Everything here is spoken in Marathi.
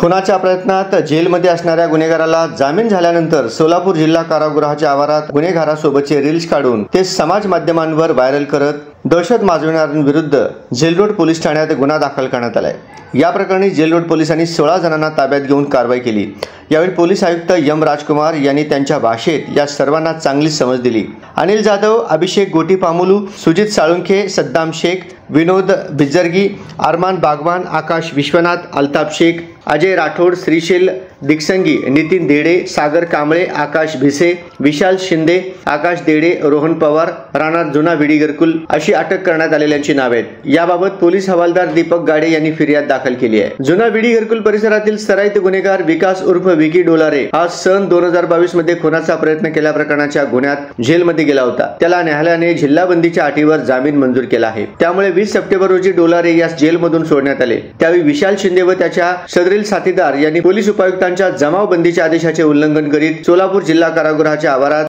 खुनाच्या प्रयत्नात जेलमध्ये असणाऱ्या गुन्हेगाराला जामीन झाल्यानंतर सोलापूर जिल्हा कारागृहाच्या आवारात गुन्हेगारासोबतचे रील्स काढून ते समाज माध्यमांवर व्हायरल करत दहशत माजविणाऱ्यांविरुद्ध जेल रोड पोलीस ठाण्यात गुन्हा दाखल करण्यात आलाय। या प्रकरणी जेल रोड पोलिसांनी 16 जणांना ताब्यात घेऊन कारवाई केली। यावेळी पोलीस आयुक्त एम राजकुमार यांनी त्यांच्या भाषेत या सर्वांना चांगली समज दिली। अनिल जाधव, अभिषेक गोटीपामुलू, सुजित साळुंखे, सद्दाम शेख, विनोद बिजरगी, अरमान बागवान, आकाश विश्वनाथ, अल्ताफ शेख, अजय राठोड, श्रीशैल दिक्संगी, नितीन देडे, सागर कांबळे, आकाश भिसे, विशाल शिंदे, आकाश देडे, रोहन पवार, राणा जुना विडी घरकुल अशी अटक करण्यात आलेल्यांची नावे आहेत। याबाबत पोलीस हवालदार दीपक गाडे यांनी फिर्याद दाखल केली आहे। जुना विडी घरकुल परिसरातील सराईत गुन्हेगार विकास उर्फ विकी डोलारे हा सन 2022 मध्ये खुनाचा प्रयत्न केल्या प्रकरणाच्या गुन्ह्यात जेलमध्ये गेला होता। त्याला न्यायालयाने जिल्हाबंदीच्या अटीवर जामीन मंजूर केला आहे। त्यामुळे 20 सप्टेंबर रोजी डोलारे यास जेलमधून सोडण्यात आले। त्यावेळी विशाल शिंदे व त्याच्या सदरील साथीदार यांनी पोलीस उपायुक्तांच्या जमावबंदीच्या आदेशाचे उल्लंघन करीत सोलापूर जिल्हा कारागृहाच्या आवारात